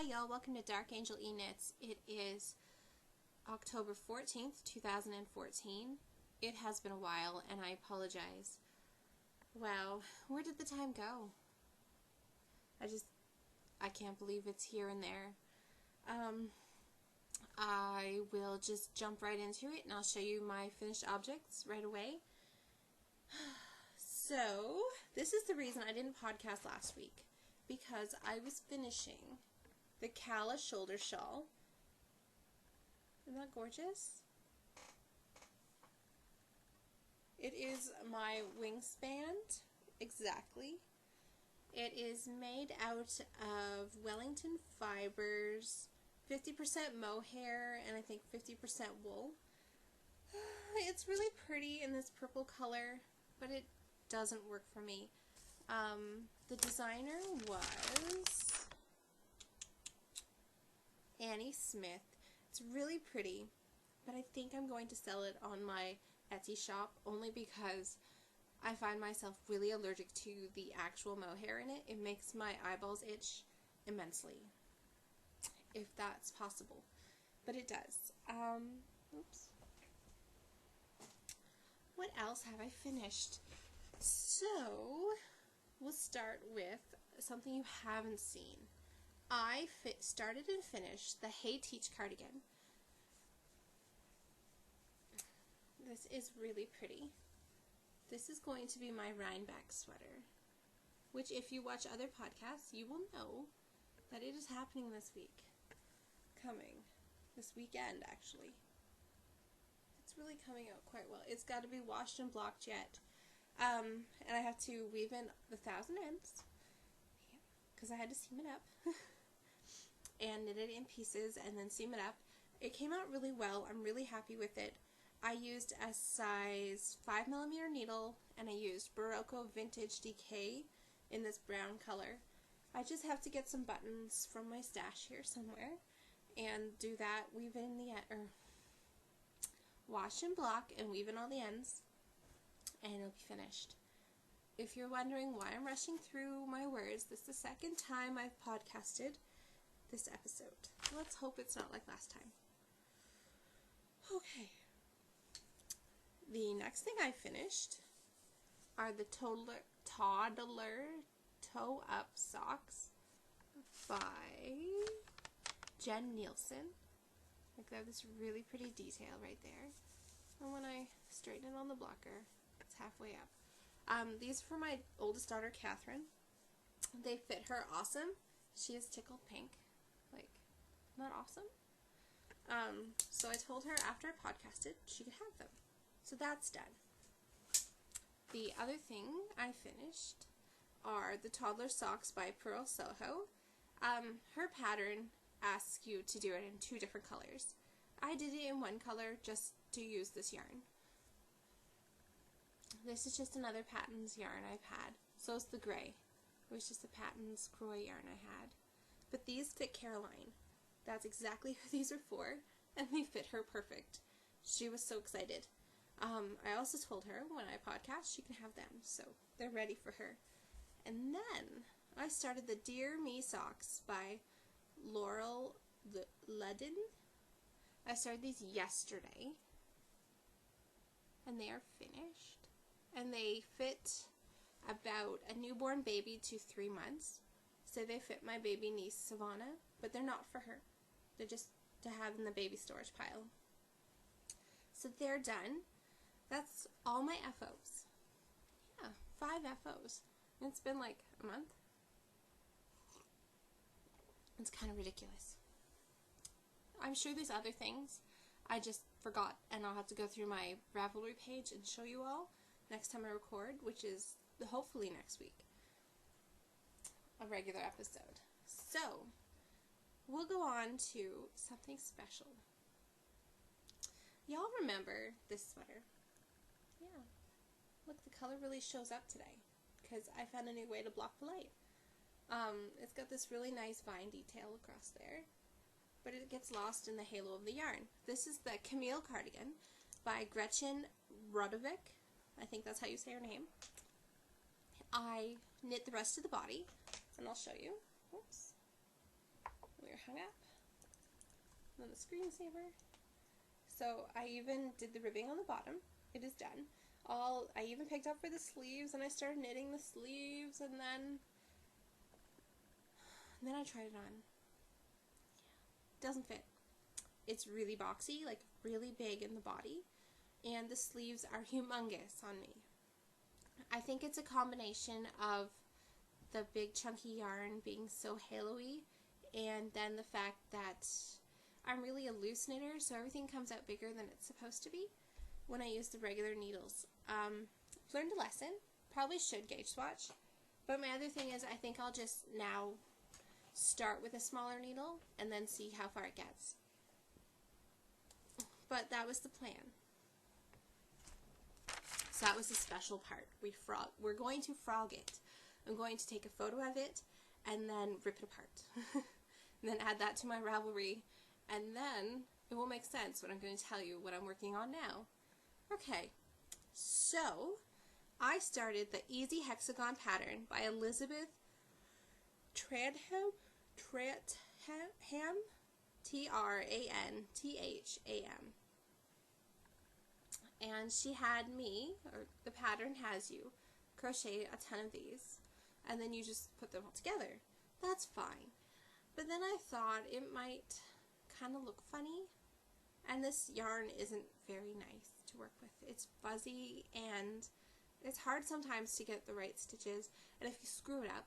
Hi y'all, welcome to Dark Angel E-Knits. It is October 14th, 2014. It has been a while and I apologize. Wow, where did the time go? I can't believe it's here and there. I will just jump right into it and I'll show you my finished objects right away. So, this is the reason I didn't podcast last week, because I was finishing the Kala shoulder shawl. Isn't that gorgeous? It is my wingspan, exactly. It is made out of Wellington fibers, 50% mohair, and I think 50% wool. It's really pretty in this purple color, but it doesn't work for me. The designer was Annie Smith. It's really pretty, but I think I'm going to sell it on my Etsy shop only because I find myself really allergic to the actual mohair in it. It makes my eyeballs itch immensely, if that's possible, but it does. Oops. What else have I finished? So, we'll start with something you haven't seen. I started and finished the Hey Teach cardigan. This is really pretty. This is going to be my Rhinebeck sweater, which if you watch other podcasts, you will know that it is happening this week. Coming. This weekend, actually. It's really coming out quite well. It's got to be washed and blocked yet. And I have to weave in the 1,000 ends, because I had to seam it up. And knit it in pieces and then seam it up. It came out really well. I'm really happy with it. I used a size 5mm needle and I used Barocco Vintage Decay in this brown color. I just have to get some buttons from my stash here somewhere and do that, weave in the wash and block and weave in all the ends, and it'll be finished. If you're wondering why I'm rushing through my words, this is the second time I've podcasted this episode. Let's hope it's not like last time. Okay. The next thing I finished are the Toddler Toe Up Socks by Jen Nielsen. Like, they have this really pretty detail right there. And when I straighten it on the blocker, it's halfway up. These are for my oldest daughter, Catherine. They fit her awesome. She is tickled pink. Like, not awesome? So I told her after I podcasted she could have them. So that's done. The other thing I finished are the Toddler Socks by Pearl Soho. Her pattern asks you to do it in 2 different colors. I did it in one color just to use this yarn. This is just another Patons yarn I've had. So is the gray. It was just a Patons Croy yarn I had. But these fit Caroline. That's exactly who these are for, and they fit her perfect. She was so excited. I also told her when I podcast she can have them, so they're ready for her. And then I started the Dear Me socks by Laurel Ledden. I started these yesterday, and they are finished. And they fit about a newborn baby to 3 months. So they fit my baby niece, Savannah, but they're not for her. They're just to have in the baby storage pile. So they're done. That's all my FOs. Yeah, 5 FOs. And it's been like a month. It's kind of ridiculous. I'm sure there's other things I just forgot, and I'll have to go through my Ravelry page and show you all next time I record, which is hopefully next week. A regular episode. So, we'll go on to something special. Y'all remember this sweater? Yeah. Look, the color really shows up today because I found a new way to block the light. It's got this really nice vine detail across there, but it gets lost in the halo of the yarn. This is the Camille cardigan by Gretchen Rodovic. I think that's how you say her name. I knit the rest of the body, and I'll show you. Oops. We're hung up. And then the screensaver. So I even did the ribbing on the bottom. It is done. I even picked up for the sleeves, and I started knitting the sleeves, and then I tried it on. Doesn't fit. It's really boxy, like really big in the body, and the sleeves are humongous on me. I think it's a combination of the big chunky yarn being so halo-y, and then the fact that I'm really a loose knitter, so everything comes out bigger than it's supposed to be when I use the regular needles. Learned a lesson. Probably should gauge swatch. But my other thing is I think I'll just now start with a smaller needle and then see how far it gets. But that was the plan. So that was the special part. We're going to frog it. I'm going to take a photo of it and then rip it apart. And then add that to my Ravelry, and then it will make sense when I'm going to tell you what I'm working on now. Okay, so I started the Easy Hexagon Pattern by Elizabeth Trantham, Trantham. And she had me, or the pattern has you, crochet a ton of these, and then you just put them all together. That's fine. But then I thought it might kind of look funny, and this yarn isn't very nice to work with. It's fuzzy, and it's hard sometimes to get the right stitches, and if you screw it up,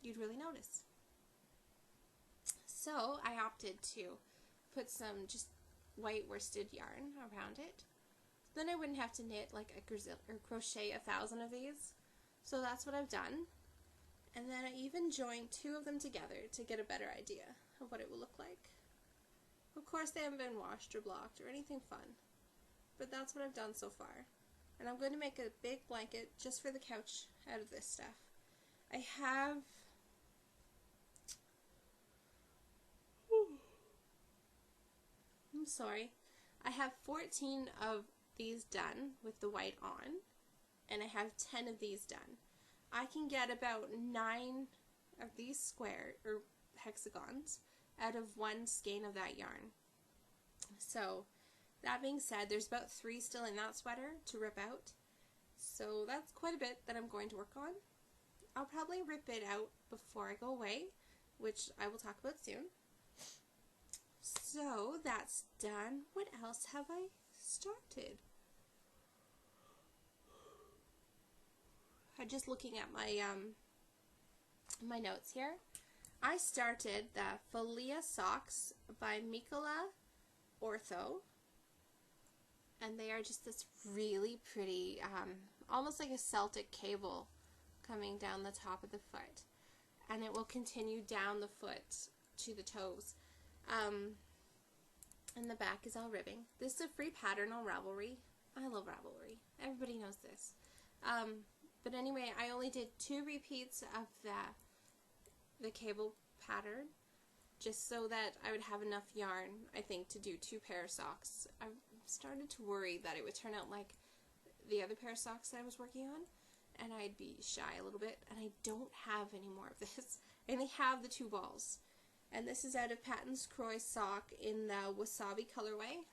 you'd really notice. So I opted to put some just white worsted yarn around it. Then I wouldn't have to knit like or crochet 1,000 of these. So that's what I've done. And then I even joined 2 of them together to get a better idea of what it will look like. Of course they haven't been washed or blocked or anything fun, but that's what I've done so far. And I'm going to make a big blanket just for the couch out of this stuff. I have I have 14 of these done with the white on, and I have 10 of these done. I can get about 9 of these square or hexagons out of 1 skein of that yarn. So that being said, there's about 3 still in that sweater to rip out. So that's quite a bit that I'm going to work on. I'll probably rip it out before I go away, which I will talk about soon. So that's done. What else have I started? I'm just looking at my my notes here. I started the Folia socks by Mikola Ortho, and they are just this really pretty, almost like a Celtic cable coming down the top of the foot, and it will continue down the foot to the toes. And the back is all ribbing. This is a free pattern on Ravelry. I love Ravelry. Everybody knows this. But anyway, I only did 2 repeats of the cable pattern, just so that I would have enough yarn, I think, to do 2 pair of socks. I started to worry that it would turn out like the other pair of socks that I was working on, and I'd be shy a little bit, and I don't have any more of this. I only have the 2 balls. And this is out of Patons Kroy sock in the Wasabi colorway.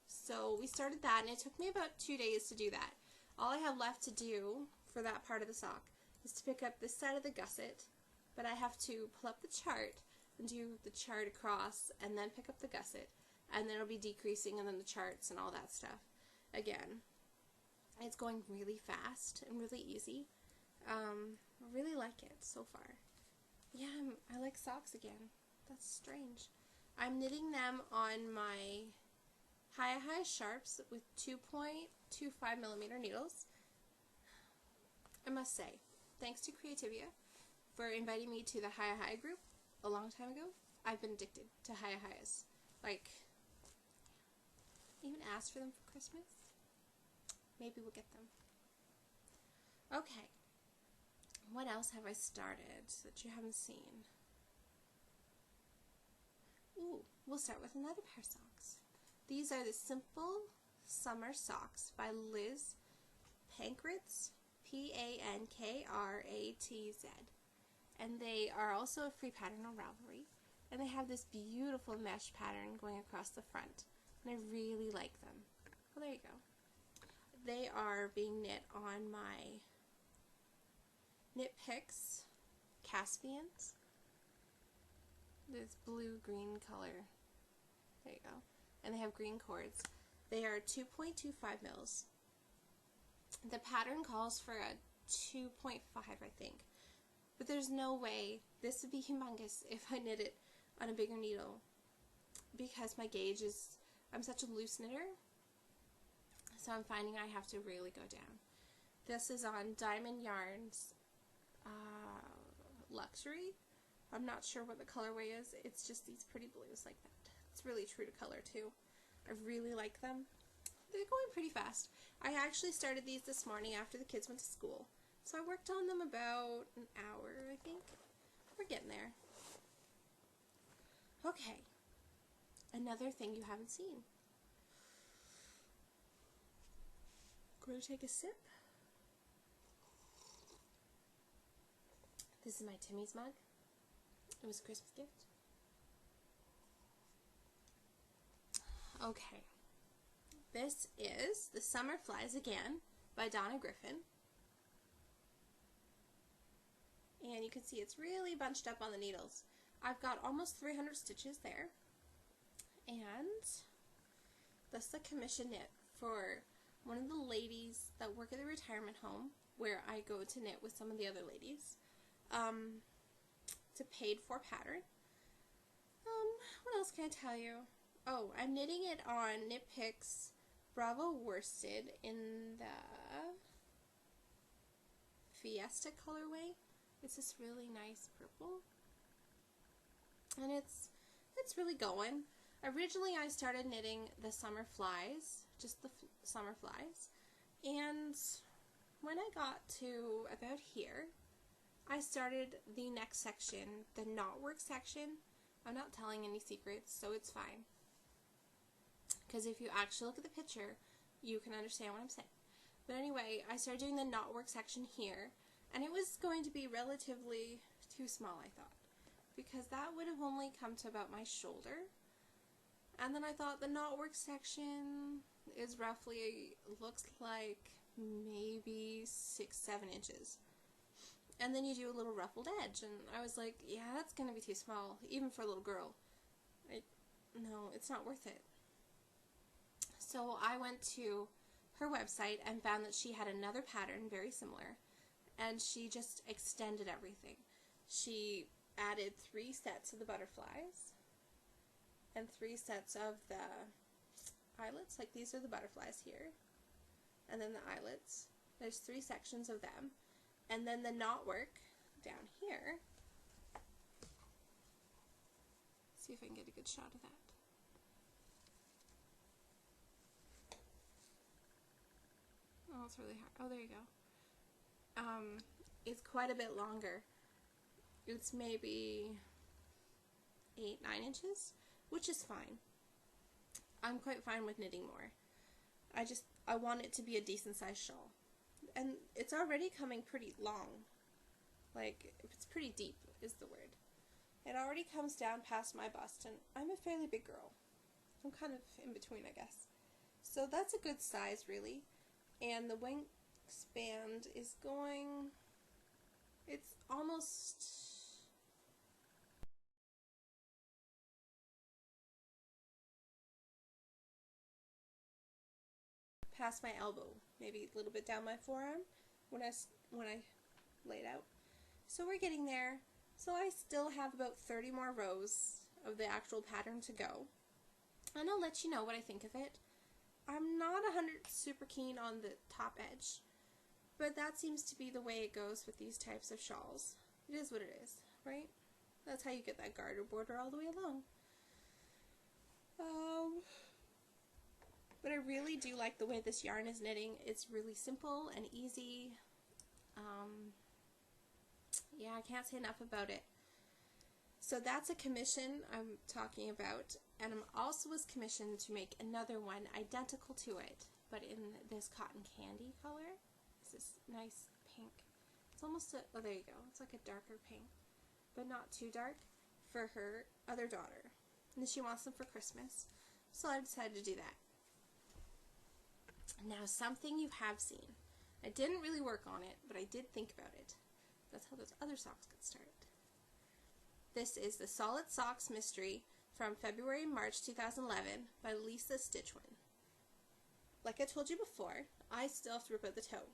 So we started that, and it took me about 2 days to do that. All I have left to do for that part of the sock is to pick up this side of the gusset, but I have to pull up the chart and do the chart across and then pick up the gusset, and then it'll be decreasing and then the charts and all that stuff again. It's going really fast and really easy. I really like it so far. Yeah, I like socks again. That's strange. I'm knitting them on my High Sharps with 2.25mm needles. I must say, thanks to Creativia for inviting me to the High group a long time ago. I've been addicted to Highs. Like, even asked for them for Christmas. Maybe we'll get them. Okay. What else have I started that you haven't seen? Ooh, we'll start with another pair of socks. These are the Simple Summer Socks by Liz Pankratz, Pankratz. and they are also a free pattern on Ravelry, and they have this beautiful mesh pattern going across the front, and I really like them. Well, there you go. They are being knit on my Knit Picks Caspians. This blue-green color. There you go. And they have green cords. They are 2.25 mils. The pattern calls for a 2.5, I think. But there's no way this would be humongous if I knit it on a bigger needle, because my gauge is, I'm such a loose knitter, so I'm finding I have to really go down. This is on Diamond Yarns Luxury. I'm not sure what the colorway is. It's just these pretty blues like that. It's really true to color too. I really like them. They're going pretty fast. I actually started these this morning after the kids went to school. So I worked on them about an hour, I think. We're getting there. Okay. Another thing you haven't seen. Going to take a sip. This is my Timmy's mug. It was a Christmas gift. Okay. This is The Summer Flies Again by Donna Griffin. And you can see it's really bunched up on the needles. I've got almost 300 stitches there. And that's the commission knit for one of the ladies that work at the retirement home where I go to knit with some of the other ladies. It's a paid for pattern. What else can I tell you? Oh, I'm knitting it on Knit Picks Bravo Worsted in the Fiesta colorway. It's this really nice purple, and it's really going. Originally I started knitting the Summer Flies, just the Summer Flies, and when I got to about here, I started the next section, the knotwork section. I'm not telling any secrets, so it's fine, because if you actually look at the picture, you can understand what I'm saying. But anyway, I started doing the knotwork section here, and it was going to be relatively too small, I thought, because that would have only come to about my shoulder. And then I thought the knotwork section is roughly, looks like maybe 6-7 inches. And then you do a little ruffled edge, and I was like, yeah, that's going to be too small, even for a little girl. No, it's not worth it. So I went to her website and found that she had another pattern very similar, and she just extended everything. She added 3 sets of the butterflies and 3 sets of the eyelets. Like, these are the butterflies here, and then the eyelets. There's 3 sections of them, and then the knotwork down here. See if I can get a good shot of that. Oh, it's really hard. Oh, there you go. It's quite a bit longer. It's maybe 8-9 inches, which is fine. I'm quite fine with knitting more. I want it to be a decent sized shawl. And it's already coming pretty long. Like, it's pretty deep is the word. It already comes down past my bust, and I'm a fairly big girl. I'm kind of in between, I guess. So that's a good size, really. And the wingspan is going, it's almost past my elbow, maybe a little bit down my forearm when I lay it out. So we're getting there. So I still have about 30 more rows of the actual pattern to go, and I'll let you know what I think of it. I'm not 100 super keen on the top edge, but that seems to be the way it goes with these types of shawls. It is what it is, right? That's how you get that garter border all the way along. But I really do like the way this yarn is knitting. It's really simple and easy. Yeah, I can't say enough about it. So that's a commission I'm talking about, and I'm also was commissioned to make another one identical to it, but in this cotton candy color. It's this nice pink. It's almost a, oh, there you go. It's like a darker pink. but not too dark, for her other daughter. And she wants them for Christmas. So I decided to do that. Now, something you have seen. I didn't really work on it, but I did think about it. That's how those other socks got started. This is the Solid Socks Mystery from February and March 2011 by Lisa Stitchwin. Like I told you before, I still have to rip out the toe.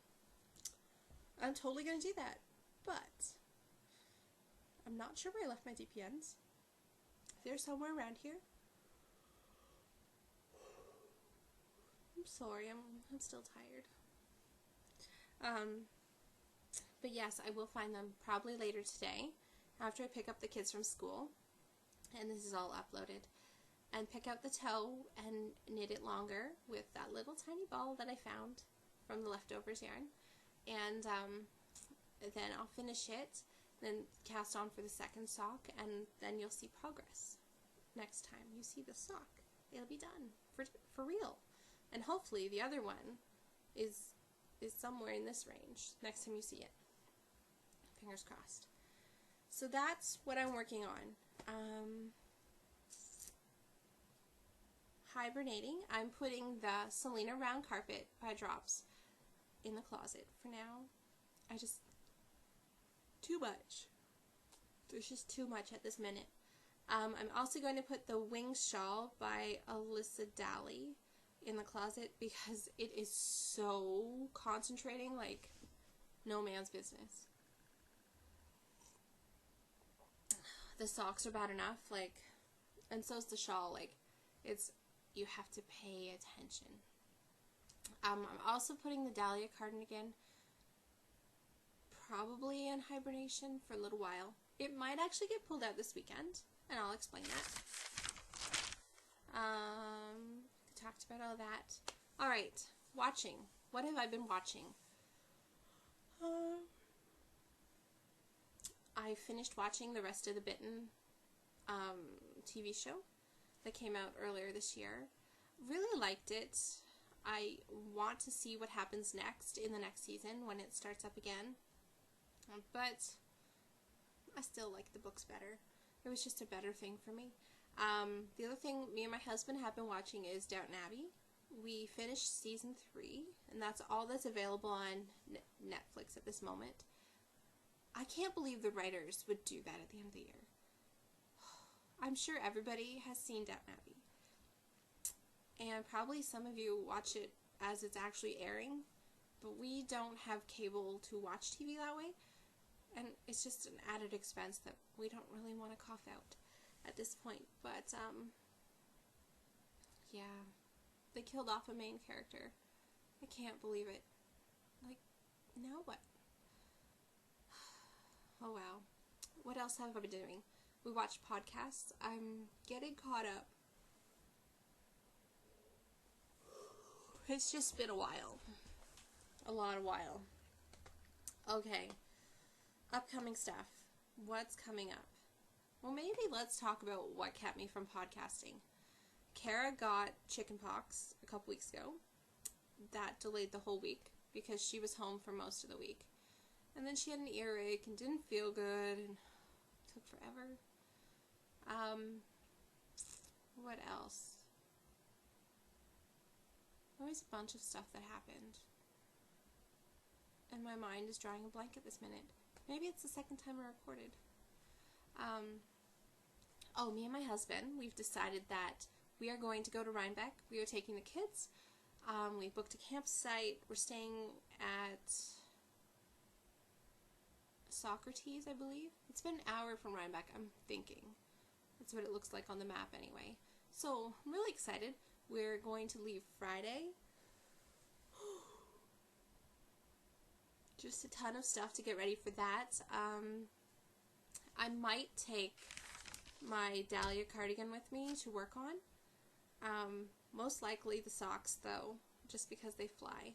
I'm totally going to do that, but I'm not sure where I left my DPNs. They're somewhere around here. I'm sorry, I'm still tired. But yes, I will find them probably later today after I pick up the kids from school, and this is all uploaded, and pick out the toe and knit it longer with that little tiny ball that I found from the leftovers yarn, and then I'll finish it, then cast on for the second sock, and then you'll see progress. Next time you see the sock, it'll be done for real, and hopefully the other one is somewhere in this range next time you see it. Fingers crossed. So that's what I'm working on. Hibernating. I'm putting the Selena Round Carpet by Drops in the closet for now. Too much. There's just too much at this minute. I'm also going to put the Wings Shawl by Alyssa Daly in the closet because it is so concentrating, like no man's business. The socks are bad enough, like, and so is the shawl, like, you have to pay attention. I'm also putting the Dahlia cardigan probably in hibernation for a little while. It might actually get pulled out this weekend, and I'll explain that. Talked about all that. Alright, watching. What have I been watching? I finished watching the rest of the Bitten TV show that came out earlier this year. Really liked it. I want to see what happens next in the next season when it starts up again. But I still like the books better. It was just a better thing for me. The other thing me and my husband have been watching is Downton Abbey. We finished season 3, and that's all that's available on Netflix at this moment. I can't believe the writers would do that at the end of the year. I'm sure everybody has seen Downton Abbey. And probably some of you watch it as it's actually airing, but we don't have cable to watch TV that way, and it's just an added expense that we don't really want to cough out at this point. But yeah, they killed off a main character. I can't believe it. Like, now what? Oh wow. What else have I been doing? We watch podcasts. I'm getting caught up. It's just been a while. A lot of while. Okay. Upcoming stuff. What's coming up? Well, maybe let's talk about what kept me from podcasting. Kara got chickenpox a couple weeks ago. That delayed the whole week because she was home for most of the week. And then she had an earache and didn't feel good and took forever. What else? There was a bunch of stuff that happened. And my mind is drawing a blank at this minute. Maybe it's the second time I recorded. Oh, me and my husband, we've decided that we are going to go to Rhinebeck. We are taking the kids. We booked a campsite. We're staying at Socrates, I believe. It's been an hour from Rhinebeck, I'm thinking. That's what it looks like on the map anyway. So, I'm really excited. We're going to leave Friday. Just a ton of stuff to get ready for that. I might take my Dahlia cardigan with me to work on. Most likely the socks, though, just because they fly.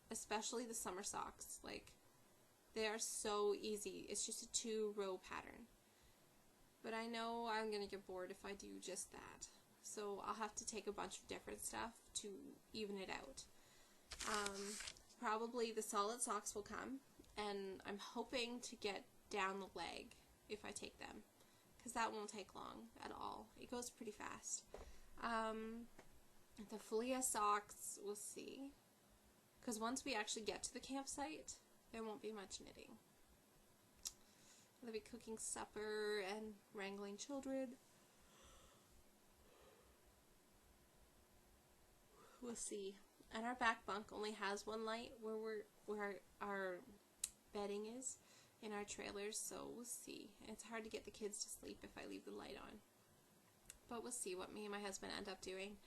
Especially the summer socks. Like, they are so easy. It's just a 2-row pattern. But I know I'm going to get bored if I do just that. So I'll have to take a bunch of different stuff to even it out. Probably the solid socks will come. And I'm hoping to get down the leg if I take them, because that won't take long at all. It goes pretty fast. The Folia socks, we'll see, because once we actually get to the campsite, there won't be much knitting. I'll be cooking supper and wrangling children. We'll see. And our back bunk only has one light where our bedding is in our trailers, so we'll see. It's hard to get the kids to sleep if I leave the light on. But we'll see what me and my husband end up doing.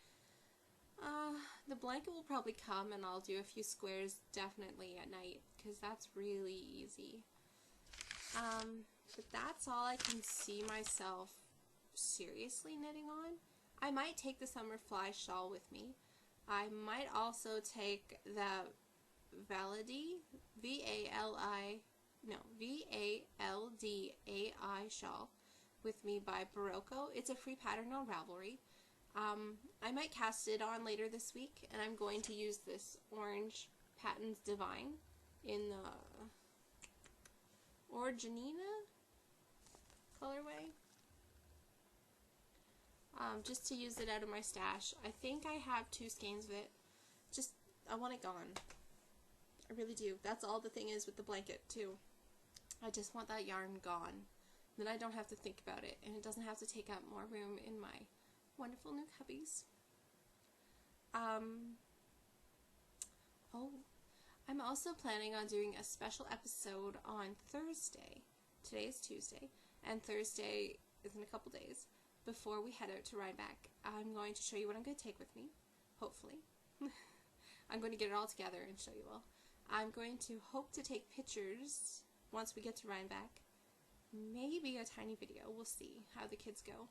The blanket will probably come and I'll do a few squares definitely at night, because that's really easy. But that's all I can see myself seriously knitting on. I might take the summer fly shawl with me. I might also take the Valdi, V-A-L-D-A-I shawl with me by Barocco. It's a free pattern on Ravelry. I might cast it on later this week, and I'm going to use this orange Patons Divine in the Organina colorway. Just to use it out of my stash. I think I have 2 skeins of it. I want it gone. I really do. That's all the thing is with the blanket too. I just want that yarn gone. Then I don't have to think about it, and it doesn't have to take up more room in my wonderful new cubbies. Oh, I'm also planning on doing a special episode on Thursday. Today is Tuesday, and Thursday is in a couple days. Before we head out to Rhinebeck, I'm going to show you what I'm going to take with me, hopefully. I'm going to get it all together and show you all. I'm going to hope to take pictures once we get to Rhinebeck. Maybe a tiny video. We'll see how the kids go.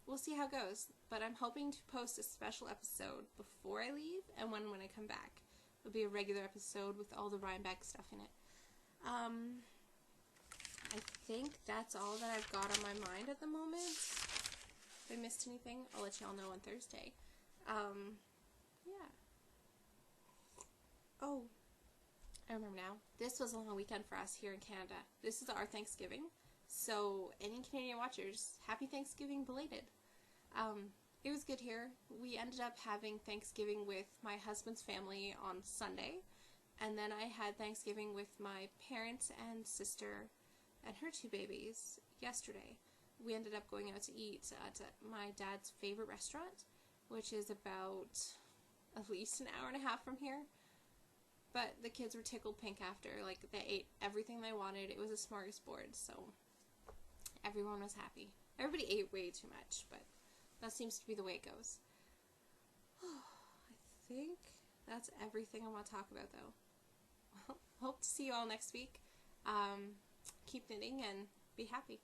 We'll see how it goes. But I'm hoping to post a special episode before I leave and when I come back. It'll be a regular episode with all the Rhinebeck stuff in it. I think that's all that I've got on my mind at the moment. If I missed anything, I'll let y'all know on Thursday. Yeah. Oh, I remember now. This was a long weekend for us here in Canada. This is our Thanksgiving. So, any Canadian watchers, happy Thanksgiving belated. It was good here. We ended up having Thanksgiving with my husband's family on Sunday. And then I had Thanksgiving with my parents and sister and her 2 babies yesterday. We ended up going out to eat at my dad's favorite restaurant, which is about at least an hour and a half from here. But the kids were tickled pink after. Like, they ate everything they wanted. It was a smorgasbord, so everyone was happy. Everybody ate way too much, but that seems to be the way it goes. I think that's everything I want to talk about, though. Well, hope to see you all next week. Keep knitting and be happy.